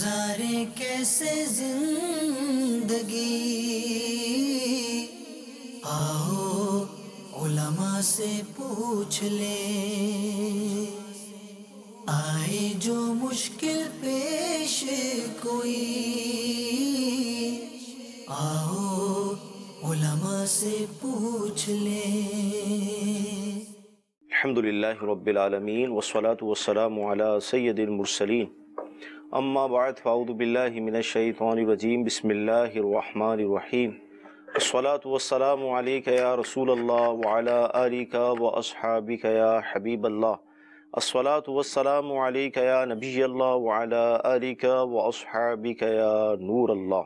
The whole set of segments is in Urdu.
گزارے کیسے زندگی، آؤ علماء سے پوچھ لیں، آئے جو مشکل پیش کوئی، آؤ علماء سے پوچھ لیں۔ الحمدللہ رب العالمین والصلاة والسلام علی سید المرسلین، اما بعد فاعوذ باللہ من الشیطان الرجیم، بسم اللہ الرحمن الرحیم، الصلاة والسلام علیک یا رسول اللہ وعلی آلک واصحابک یا حبیب اللہ، الصلاة والسلام علیک یا نبی اللہ وعلی آلک واصحابک یا نور اللہ۔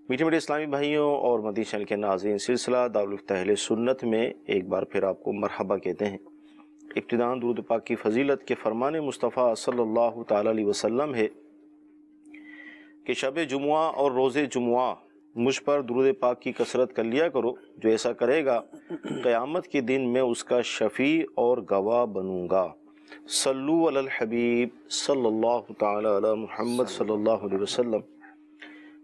میٹھے میٹھے اسلامی بھائیوں اور مدنی چینل کے ناظرین، سلسلہ دارالفتہ اہل سنت میں ایک بار پھر آپ کو مرحبا کہتے ہیں۔ ابتداءً درود پاک کی فضیلت کے فرمان مصطفیٰ صلی اللہ تعالیٰ علیہ وسلم ہے کہ شب جمعہ اور روز جمعہ مجھ پر درود پاک کی کثرت کر لیا کرو، جو ایسا کرے گا قیامت کے دن میں اس کا شفیع اور گواہ بنوں گا۔ صلو علی الحبیب صلی اللہ تعالیٰ علی محمد صلی اللہ علیہ وسلم۔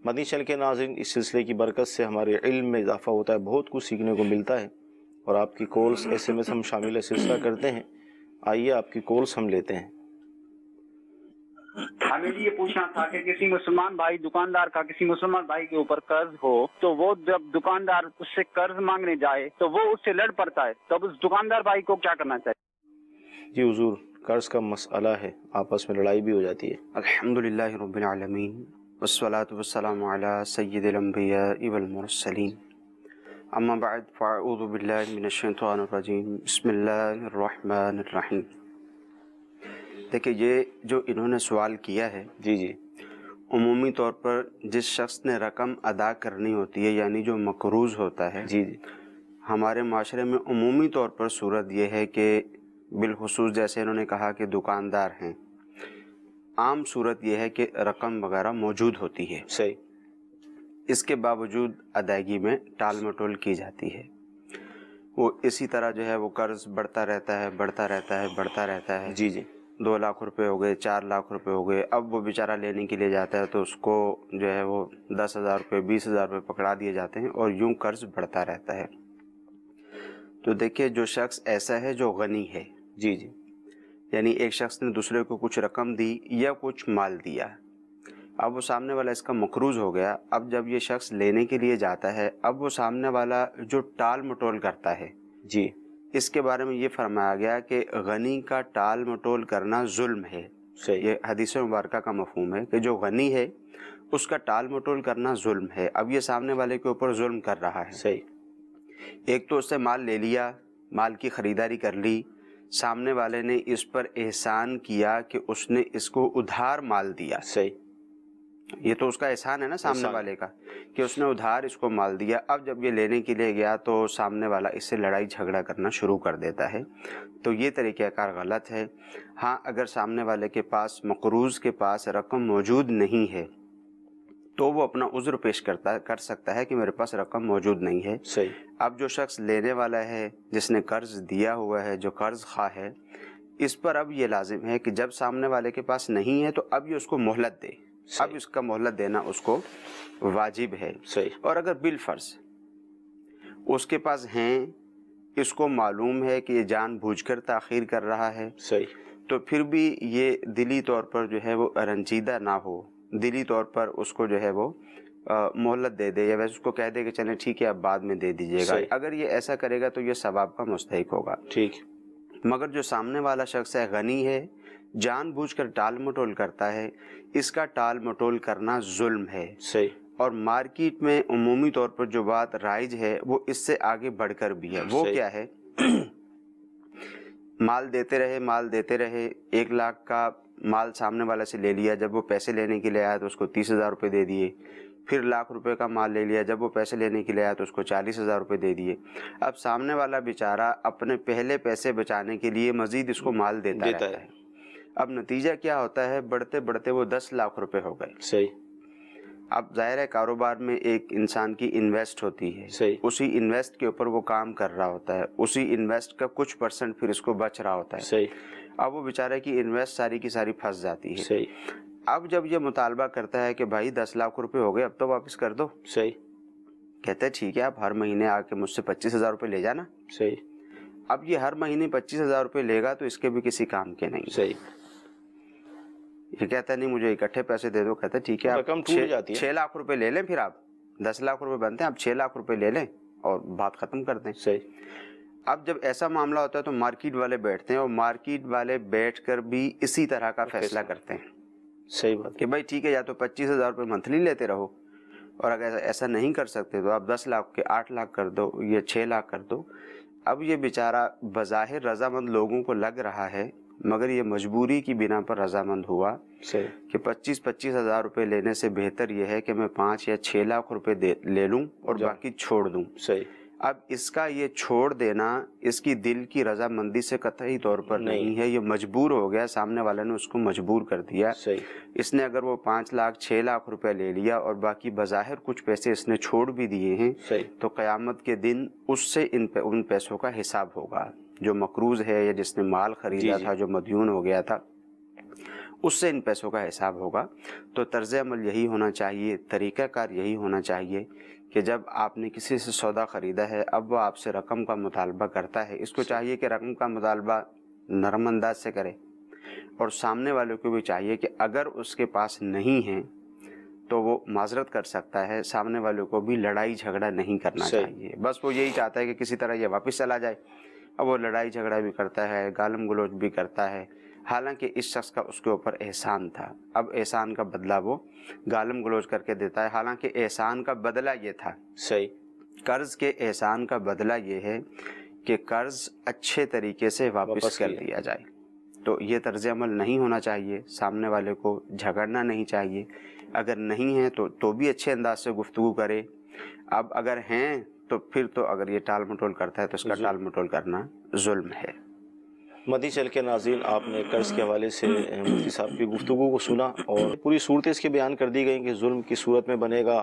مدنی چینل کے ناظرین، اس سلسلے کی برکت سے ہمارے علم میں اضافہ ہوتا ہے، بہت کچھ سیکھنے کو ملتا ہے، اور آپ کی کالز SMS ہم شامل سلسلہ کرتے ہیں۔ آئیے آپ کی کالز ہم لیتے ہیں۔ ہمیں یہ پوچھنا تھا کہ کسی مسلمان بھائی دکاندار کا کسی مسلمان بھائی کے اوپر قرض ہو تو وہ جب دکاندار اس سے قرض مانگنے جائے تو وہ اس سے لڑ پڑتا ہے، تو اس دکاندار بھائی کو کیا کرنا چاہیے؟ جی حضور، قرض کا مسئلہ ہے، آپس میں لڑائی بھی ہو جاتی ہے۔ الحمدللہ رب العالمین والصلاة والسلام علی سید الانبیاء والمرسلین، اما بعد فاعوذ باللہ من الشیطان الرجیم، بسم اللہ الرحمن الرحیم۔ دیکھیں، یہ جو انہوں نے سوال کیا ہے، جی عمومی طور پر جس شخص نے رقم ادا کرنی ہوتی ہے، یعنی جو مقروض ہوتا ہے، جی ہمارے معاشرے میں عمومی طور پر صورت یہ ہے کہ بالخصوص جیسے انہوں نے کہا کہ دکاندار ہیں، عام صورت یہ ہے کہ رقم وغیرہ موجود ہوتی ہے، صحیح، اس کے باوجود ادائیگی میں ٹال مٹول کی جاتی ہے۔ وہ اسی طرح جو ہے وہ قرض بڑھتا رہتا ہے، بڑھتا رہتا ہے، بڑھتا رہتا ہے۔ جی 2 لاکھ روپے ہو گئے، 4 لاکھ روپے ہو گئے، اب وہ بیچارہ لینے کے لیے جاتا ہے تو اس کو جو ہے وہ 10,000 روپے 20,000 روپے پکڑا دیے جاتے ہیں، اور یوں قرض بڑھتا رہتا ہے۔ تو دیکھیے، جو شخص ایسا ہے جو غنی ہے، جی یعنی ایک شخص نے دوسرے کو کچھ رقم دی یا کچھ مال دیا، اب وہ سامنے والا اس کا مقروض ہو گیا، اب جب یہ شخص لینے کے لیے جاتا ہے، اب وہ سامنے والا جو ٹال مٹول کرتا ہے، جی، اس کے بارے میں یہ فرمایا گیا کہ غنی کا ٹال مٹول کرنا ظلم ہے۔ صحیح، یہ حدیث مبارکہ کا مفہوم ہے کہ جو غنی ہے اس کا ٹال مٹول کرنا ظلم ہے۔ اب یہ سامنے والے کے اوپر ظلم کر رہا ہے۔ صحیح، ایک تو اس سے مال لے لیا، مال کی خریداری کر لی، سامنے والے نے اس پر احسان کیا کہ اس نے اس کو ادھار مال دیا، صحیح، یہ تو اس کا احسان ہے نا سامنے والے کا، کہ اس نے ادھار اس کو مال دیا۔ اب جب یہ لینے کے لیے گیا تو سامنے والا اس سے لڑائی جھگڑا کرنا شروع کر دیتا ہے، تو یہ طریقہ کار غلط ہے۔ ہاں، اگر سامنے والے کے پاس، مقروض کے پاس رقم موجود نہیں ہے تو وہ اپنا عذر پیش کر سکتا ہے کہ میرے پاس رقم موجود نہیں ہے۔ صحیح، اب جو شخص لینے والا ہے، جس نے قرض دیا ہوا ہے، جو قرض خواہ ہے، اس پر اب یہ لازم ہے کہ جب سامنے والے کے پاس نہیں ہے تو اب یہ اس کو مہلت دے، اب اس کا مہلت دینا اس کو واجب ہے۔ صحیح، اور اگر بالفرض اس کے پاس ہیں، اس کو معلوم ہے کہ یہ جان بوجھ کر تاخیر کر رہا ہے، صحیح، تو پھر بھی یہ دلی طور پر جو ہے وہ رنجیدہ نہ ہو، دلی طور پر اس کو جو ہے وہ مہلت دے دے، یا ویسے اس کو کہہ دے کہ چلیں ٹھیک ہے اب بعد میں دے دیجیے گا۔ اگر یہ ایسا کرے گا تو یہ ثواب کا مستحق ہوگا۔ ٹھیک، مگر جو سامنے والا شخص ہے، غنی ہے، جان بوجھ کر ٹال مٹول کرتا ہے، اس کا ٹال مٹول کرنا ظلم ہے۔ صحیح، اور مارکیٹ میں عمومی طور پر جو بات رائج ہے وہ اس سے آگے بڑھ کر بھی ہے۔ وہ کیا ہے؟ مال دیتے رہے، 1 لاکھ کا مال سامنے والے سے لے لیا، جب وہ پیسے لینے کے لیے آیا تو اس کو 30,000 روپے دے دیے، پھر 1,00,000 روپے کا مال لے لیا، جب وہ پیسے لینے کے لیے آیا تو اس کو 40,000 روپے دے دیے۔ اب سامنے والا بیچارہ اپنے پہلے پیسے بچانے کے لیے مزید اس کو مال دیتا رہتا ہے۔ اب نتیجہ کیا ہوتا ہے؟ بڑھتے بڑھتے وہ 10 لاکھ روپے ہو گئے۔ صحیح، اب ظاہر ہے کاروبار میں ایک انسان کی انویسٹ ہوتی ہے، اسی انویسٹ کے اوپر وہ کام کر رہا ہوتا ہے، اسی انویسٹ کا کچھ پرسنٹ پھر اس کو بچ رہا ہوتا ہے۔ اب وہ بیچارے کی انویسٹ ساری کی ساری پھنس جاتی ہے۔ اب جب یہ مطالبہ کرتا ہے کہ بھائی 10 لاکھ روپے ہو گئے اب تو واپس کر دو، صحیح، کہتے ہیں ٹھیک ہے آپ ہر مہینے آ کے مجھ سے 25,000 روپے لے جانا. صحیح. اب یہ ہر مہینے 25,000 روپے لے گا تو اس کے بھی کسی کام کے نہیں. صحیح. یہ کہتا ہے نہیں مجھے اکٹھے پیسے دے دو، کہتا ہے ٹھیک ہے آپ رقم ٹوٹ جاتی ہے. 6 لاکھ روپے لے لیں، پھر آپ 10 لاکھ روپے بنتے ہیں، آپ 6 لاکھ روپے لے لیں اور بات ختم کر دیں. صحیح. اب جب ایسا معاملہ ہوتا ہے تو مارکیٹ والے بیٹھتے ہیں اور مارکیٹ والے بیٹھ کر بھی اسی طرح کا فیصلہ کرتے ہیں. صحیح بات کہ بھائی ٹھیک ہے یا تو 25,000 روپے منتھلی لیتے رہو، اور اگر ایسا نہیں کر سکتے تو آپ 10 لاکھ کے 8 لاکھ کر دو یا 6 لاکھ کر دو. اب یہ بیچارہ بظاہر رضامند لوگوں کو لگ رہا ہے، مگر یہ مجبوری کی بنا پر رضامند ہوا کہ 25,000 روپے لینے سے بہتر یہ ہے کہ میں 5 یا 6 لاکھ روپے لے لوں اور باقی چھوڑ دوں. صحیح. اب اس کا یہ چھوڑ دینا اس کی دل کی رضامندی سے قطعی طور پر نہیں ہے، یہ مجبور ہو گیا، سامنے والے نے اس کو مجبور کر دیا. صحیح. اس نے اگر وہ 5 لاکھ 6 لاکھ روپے لے لیا اور باقی بظاہر کچھ پیسے اس نے چھوڑ بھی دیے ہیں، تو قیامت کے دن اس سے ان پیسوں کا حساب ہوگا. جو مقروض ہے یا جس نے مال خریدا تھا، جو مدیون ہو گیا تھا، اس سے ان پیسوں کا حساب ہوگا. تو طرز عمل یہی ہونا چاہیے، طریقہ کار یہی ہونا چاہیے کہ جب آپ نے کسی سے سودا خریدا ہے، اب وہ آپ سے رقم کا مطالبہ کرتا ہے، اس کو چاہیے کہ رقم کا مطالبہ نرم انداز سے کرے، اور سامنے والے کو بھی چاہیے کہ اگر اس کے پاس نہیں ہے تو وہ معذرت کر سکتا ہے. سامنے والے کو بھی لڑائی جھگڑا نہیں کرنا چاہیے، بس وہ یہی چاہتا ہے کہ کسی طرح یہ واپس چلا جائے. اب وہ لڑائی جھگڑا بھی کرتا ہے، گالم گلوچ بھی کرتا ہے، حالانکہ اس شخص کا اس کے اوپر احسان تھا. اب احسان کا بدلہ وہ گالم گلوچ کر کے دیتا ہے، حالانکہ احسان کا بدلہ یہ تھا. صحیح. قرض کے احسان کا بدلہ یہ ہے کہ قرض اچھے طریقے سے واپس کر دیا جائے. تو یہ طرز عمل نہیں ہونا چاہیے، سامنے والے کو جھگڑنا نہیں چاہیے. اگر نہیں ہے تو بھی اچھے انداز سے گفتگو کرے. اب اگر ہیں تو پھر تو اگر یہ ٹال مٹول کرتا ہے تو اس کا ٹال مٹول کرنا ظلم ہے. مدی چل کے ناظرین، آپ نے قرض کے حوالے سے مفتی صاحب کی گفتگو کو سنا اور پوری صورتیں اس کے بیان کر دی گئیں کہ ظلم کس صورت میں بنے گا،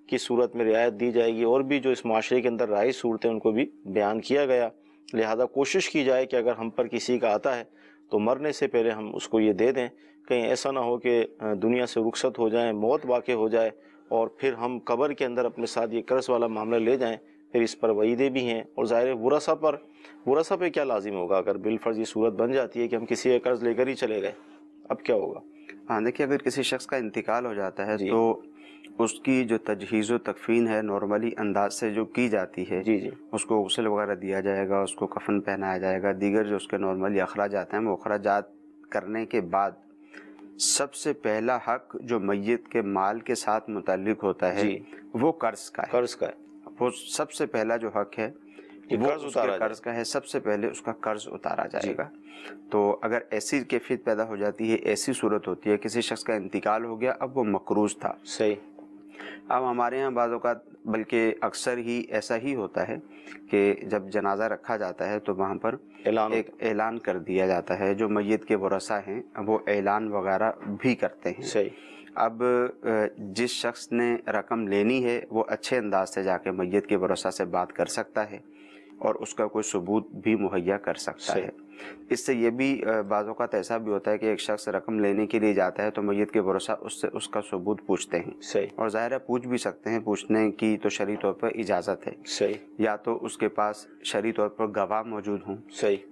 کس صورت میں رعایت دی جائے گی، اور بھی جو اس معاشرے کے اندر رائج صورتیں ان کو بھی بیان کیا گیا. لہذا کوشش کی جائے کہ اگر ہم پر کسی کا آتا ہے تو مرنے سے پہلے ہم اس کو یہ دے دیں. کہیں ایسا نہ ہو کہ دنیا سے رخصت ہو جائیں، موت واقع ہو جائے اور پھر ہم قبر کے اندر اپنے ساتھ یہ قرض والا معاملہ لے جائیں. پھر اس پر وعیدیں بھی ہیں، اور ظاہر ورثہ پہ کیا لازم ہوگا اگر بالفرض یہ صورت بن جاتی ہے کہ ہم کسی کا قرض لے کر ہی چلے گئے، اب کیا ہوگا؟ ہاں دیکھیے، اگر کسی شخص کا انتقال ہو جاتا ہے تو اس کی جو تجہیز و تکفین ہے نارملی انداز سے جو کی جاتی ہے، اس کو غسل وغیرہ دیا جائے گا، اس کو کفن پہنایا جائے گا، دیگر جو اس کے نارملی اخراجات ہیں وہ اخراجات کرنے کے بعد سب سے پہلا حق جو میت کے مال کے ساتھ متعلق ہوتا ہے وہ قرض کا ہے. وہ سب سے پہلا جو حق ہے وہ قرض کا ہے، سب سے پہلے اس کا قرض اتارا جائے گا. تو اگر ایسی کیفیت پیدا ہو جاتی ہے، ایسی صورت ہوتی ہے، کسی شخص کا انتقال ہو گیا، اب وہ مقروض تھا. صحیح. اب ہمارے ہاں بعض اوقات بلکہ اکثر ہی ایسا ہی ہوتا ہے کہ جب جنازہ رکھا جاتا ہے تو وہاں پر ایک اعلان کر دیا جاتا ہے. جو میت کے ورثاء ہیں وہ اعلان وغیرہ بھی کرتے ہیں. صحیح. اب جس شخص نے رقم لینی ہے وہ اچھے انداز سے جا کے میت کے ورثاء سے بات کر سکتا ہے اور اس کا کوئی ثبوت بھی مہیا کر سکتا ہے. اس سے یہ بھی بعض اوقات ایسا بھی ہوتا ہے کہ ایک شخص رقم لینے کے لیے جاتا ہے تو میت کے ورثاء اس سے اس کا ثبوت پوچھتے ہیں. اور ظاہر ہے پوچھ بھی سکتے ہیں، پوچھنے کی تو شرعی طور پر اجازت ہے. یا تو اس کے پاس شرعی طور پر گواہ موجود ہوں.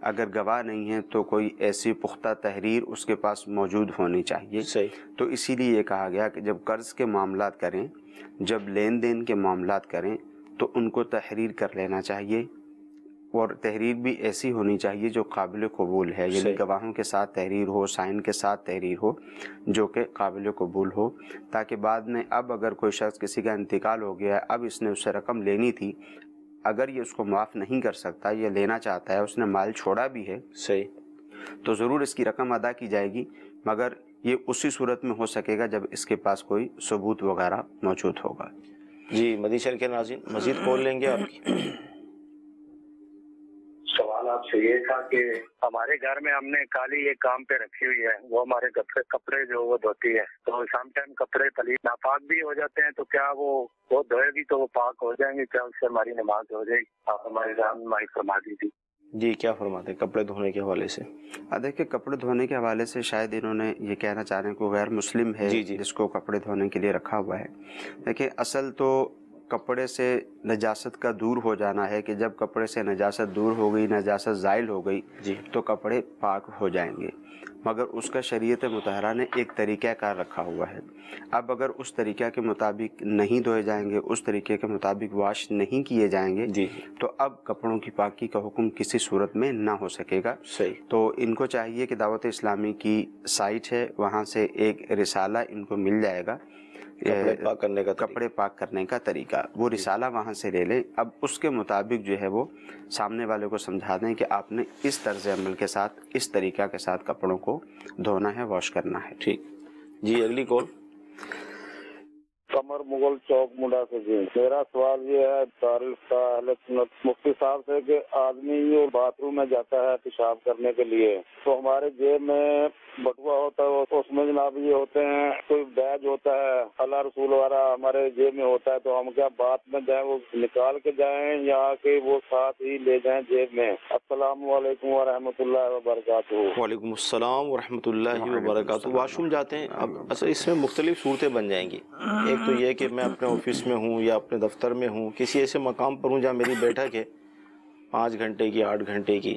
اگر گواہ نہیں ہے تو کوئی ایسی پختہ تحریر اس کے پاس موجود ہونی چاہیے. تو اسی لیے یہ کہا گیا کہ جب قرض کے معاملات کریں، جب لین دین کے معاملات کریں تو ان کو تحریر کر لینا چاہیے، اور تحریر بھی ایسی ہونی چاہیے جو قابل قبول ہے. یعنی گواہوں کے ساتھ تحریر ہو، سائن کے ساتھ تحریر ہو جو کہ قابل قبول ہو، تاکہ بعد میں اب اگر کوئی شخص کسی کا انتقال ہو گیا ہے، اب اس نے اس سے رقم لینی تھی، اگر یہ اس کو معاف نہیں کر سکتا یا لینا چاہتا ہے، اس نے مال چھوڑا بھی ہے، تو ضرور اس کی رقم ادا کی جائے گی، مگر یہ اسی صورت میں ہو سکے گا جب اس کے پاس کوئی ثبوت وغیرہ موجود ہوگا. جی مدی شہر کے ناظرین، مزید کال لیں گے آپ کی. سوال آپ سے یہ تھا کہ ہمارے گھر میں ہم نے کالی ایک کام پہ رکھی ہوئی ہے، وہ ہمارے کپڑے جو وہ دھوتی ہے، تو سم ٹائم کپڑے پلیت ناپاک بھی ہو جاتے ہیں، تو کیا وہ دھوئے گی تو وہ پاک ہو جائیں گے؟ کیا اس سے ہماری نماز ہو جائے گی؟ آپ ہماری رہنمائی فرما دیجیے. جی کیا فرماتے ہیں کپڑے دھونے کے حوالے سے؟ دیکھیے کپڑے دھونے کے حوالے سے شاید انہوں نے یہ کہنا چاہ رہے ہیں کہ غیر مسلم ہے جی جس کو کپڑے دھونے کے لیے رکھا ہوا ہے. دیکھیے اصل تو کپڑے سے نجاست کا دور ہو جانا ہے کہ جب کپڑے سے نجاست دور ہو گئی، نجاست زائل ہو گئی جی تو کپڑے پاک ہو جائیں گے. مگر اس کا شریعت مطہرہ نے ایک طریقہ کار رکھا ہوا ہے. اب اگر اس طریقہ کے مطابق نہیں دھوئے جائیں گے، اس طریقے کے مطابق واش نہیں کیے جائیں گے جی تو اب کپڑوں کی پاکی کا حکم کسی صورت میں نہ ہو سکے گا. صحیح. تو ان کو چاہیے کہ دعوت اسلامی کی سائٹ ہے، وہاں سے ایک رسالہ ان کو مل جائے گا کپڑے پاک کرنے کا طریقہ، وہ رسالہ وہاں سے لے لیں. اب اس کے مطابق جو ہے وہ سامنے والے کو سمجھا دیں کہ آپ نے اس طرز عمل کے ساتھ، اس طریقہ کے ساتھ کپڑوں کو دھونا ہے، واش کرنا ہے. ٹھیک. جی اگلی کال. قمر مغل چوک منڈا سے. جی میرا سوال یہ ہے تعارف کا اہل سنت مفتی صاحب سے کہ آدمی یہ باتھ روم میں جاتا ہے پیشاب کرنے کے لیے تو ہمارے جیب میں بٹوا ہوتا ہے، اس میں جناب یہ ہوتے ہیں کوئی بیج ہوتا ہے اللہ رسول والا ہمارے جیب میں ہوتا ہے، تو ہم کیا بات میں جائیں وہ نکال کے جائیں یا کہ وہ ساتھ ہی لے جائیں جیب میں؟ السلام علیکم ورحمۃ اللہ وبرکاتہ. وعلیکم السلام ورحمۃ اللہ وبرکاتہ. واش روم جاتے ہیں، اب اصل اس میں مختلف صورتیں بن جائیں گی. ایک تو یہ کہ میں اپنے آفس میں ہوں یا اپنے دفتر میں ہوں، کسی ایسے مقام پر ہوں جہاں میری بیٹھک ہے 5 گھنٹے کی 8 گھنٹے کی.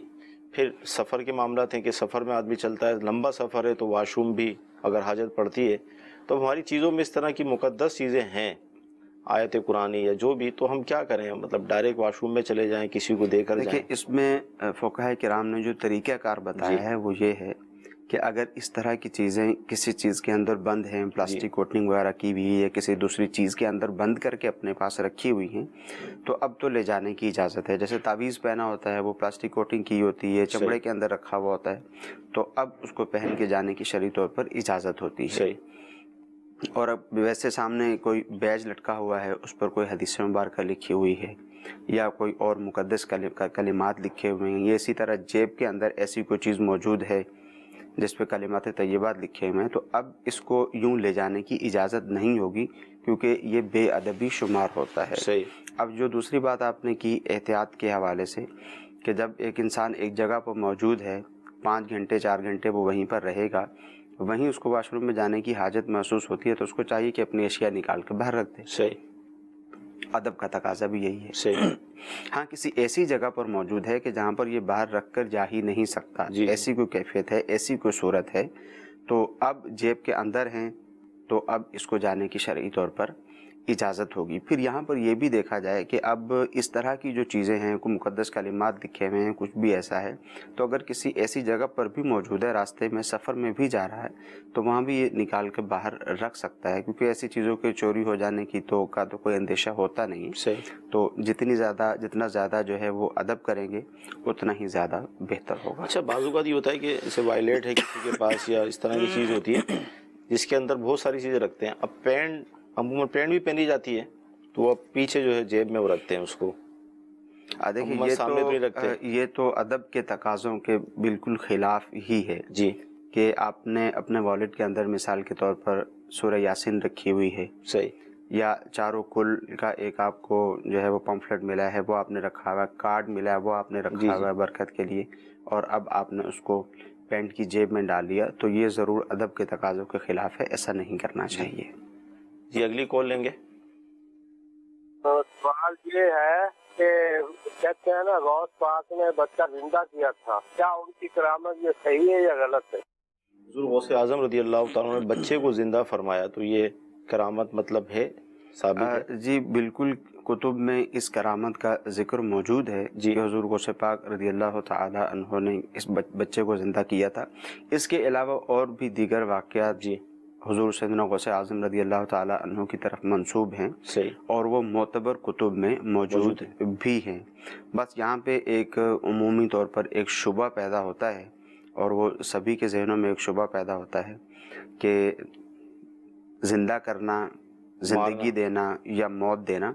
پھر سفر کے معاملات ہیں کہ سفر میں آدمی چلتا ہے، لمبا سفر ہے تو واش روم بھی اگر حاجت پڑتی ہے تو ہماری چیزوں میں اس طرح کی مقدس چیزیں ہیں، آیت قرآنی یا جو بھی، تو ہم کیا کریں؟ مطلب ڈائریکٹ واش روم میں چلے جائیں، کسی کو دے کر جائیں؟ دیکھیں اس میں فقہاء کرام نے جو طریقہ کار بتایا ہے وہ یہ ہے کہ اگر اس طرح کی چیزیں کسی چیز کے اندر بند ہیں، پلاسٹک کوٹنگ وغیرہ کی ہوئی ہے یا کسی دوسری چیز کے اندر بند کر کے اپنے پاس رکھی ہوئی ہیں تو اب تو لے جانے کی اجازت ہے. جیسے تعویذ پہنا ہوتا ہے وہ پلاسٹک کوٹنگ کی ہوتی ہے، چمڑے کے اندر رکھا ہوا ہوتا ہے، تو اب اس کو پہن کے جانے کی شرعی طور پر اجازت ہوتی ہے. اور اب ویسے سامنے کوئی بیج لٹکا ہوا ہے، اس پر کوئی حدیث مبارکہ لکھی ہوئی ہے یا کوئی اور مقدس کلمات لکھے ہوئے ہیں، یا اسی طرح جیب کے اندر ایسی کوئی چیز موجود ہے جس پہ کلمات طیبات لکھے ہوئے ہیں، تو اب اس کو یوں لے جانے کی اجازت نہیں ہوگی کیونکہ یہ بے ادبی شمار ہوتا ہے. صحیح. اب جو دوسری بات آپ نے کی احتیاط کے حوالے سے کہ جب ایک انسان ایک جگہ پر موجود ہے 5 گھنٹے 4 گھنٹے وہ وہیں پر رہے گا، وہیں اس کو واش روم میں جانے کی حاجت محسوس ہوتی ہے تو اس کو چاہیے کہ اپنی اشیاء نکال کے باہر رکھ دے. صحیح. ادب کا تقاضا بھی یہی ہے. صحیح. ہاں کسی ایسی جگہ پر موجود ہے کہ جہاں پر یہ باہر رکھ کر جا ہی نہیں سکتا، ایسی کوئی کیفیت ہے، ایسی کوئی صورت ہے، تو اب جیب کے اندر ہیں تو اب اس کو جانے کی شرعی طور پر اجازت ہوگی. پھر یہاں پر یہ بھی دیکھا جائے کہ اب اس طرح کی جو چیزیں ہیں، کوئی مقدس کلمات لکھے ہوئے ہیں، کچھ بھی ایسا ہے، تو اگر کسی ایسی جگہ پر بھی موجود ہے، راستے میں سفر میں بھی جا رہا ہے، تو وہاں بھی یہ نکال کے باہر رکھ سکتا ہے کیونکہ ایسی چیزوں کے چوری ہو جانے کی تو کوئی اندیشہ ہوتا نہیں. صحیح. تو جتنا زیادہ جو ہے وہ ادب کریں گے اتنا ہی زیادہ بہتر ہوگا. اچھا بعض اوقات یہ ہوتا ہے کہ جیسے وائلیٹ ہے کسی کے پاس یا اس طرح کی چیز ہوتی ہے جس کے اندر بہت ساری چیزیں رکھتے ہیں. اب پینٹ عموماً پینٹ بھی پہنی جاتی ہے تو وہ پیچھے جو ہے جیب میں وہ رکھتے ہیں اس کو. دیکھیے یہ تو ادب کے تقاضوں کے بالکل خلاف ہی ہے. جی. کہ آپ نے اپنے والیٹ کے اندر مثال کے طور پر سورہ یاسین رکھی ہوئی ہے. صحیح. یا چاروں کل کا ایک آپ کو جو ہے وہ پمفلٹ ملا ہے وہ آپ نے رکھا ہوا ہے، کارڈ ملا ہے وہ آپ نے رکھا ہوا ہے برکت کے لیے، اور اب آپ نے اس کو پینٹ کی جیب میں ڈال لیا، تو یہ ضرور ادب کے تقاضوں کے خلاف ہے، ایسا نہیں کرنا چاہیے. جی اگلی کال لیں گے. سوال یہ ہے کہ کہتے ہیں نا غوث پاک نے بچہ زندہ کیا تھا، کیا ان کی کرامت یہ صحیح ہے یا غلط ہے؟ حضور غوث اعظم رضی اللہ تعالیٰ نے بچے کو زندہ فرمایا، تو یہ کرامت مطلب ہے ثابت ہے؟ جی بالکل، کتب میں اس کرامت کا ذکر موجود ہے کہ حضور غوث پاک رضی اللہ تعالی عنہ نے اس بچے کو زندہ کیا تھا. اس کے علاوہ اور بھی دیگر واقعات جی حضور سیدنا غوث اعظم رضی اللہ تعالی عنہ کی طرف منسوب ہیں. صحیح. اور وہ معتبر کتب میں موجود بھی ہیں. بس یہاں پہ ایک عمومی طور پر ایک شبہ پیدا ہوتا ہے، اور وہ سبھی کے ذہنوں میں ایک شبہ پیدا ہوتا ہے کہ زندہ کرنا، زندگی دینا یا موت دینا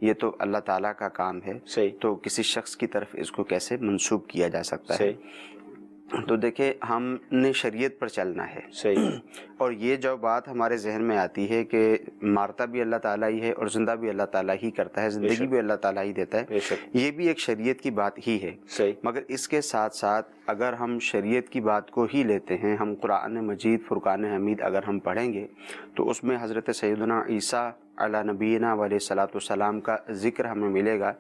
یہ تو اللہ تعالیٰ کا کام ہے. صحیح. تو کسی شخص کی طرف اس کو کیسے منسوب کیا جا سکتا ہے؟ تو دیکھیں ہم نے شریعت پر چلنا ہے، صحیح، اور یہ جو بات ہمارے ذہن میں آتی ہے کہ مارتا بھی اللہ تعالیٰ ہی ہے اور زندہ بھی اللہ تعالیٰ ہی کرتا ہے، زندگی بھی اللہ تعالیٰ ہی دیتا بے ہے، شک، یہ بھی ایک شریعت کی بات ہی ہے۔ صحیح، مگر اس کے ساتھ ساتھ اگر ہم شریعت کی بات کو ہی لیتے ہیں، ہم قرآن مجید فرقان حمید اگر ہم پڑھیں گے تو اس میں حضرت سیدنا عیسیٰ علی نبینا علیہ الصلاۃ والسلام کا ذکر ہمیں ملے گا،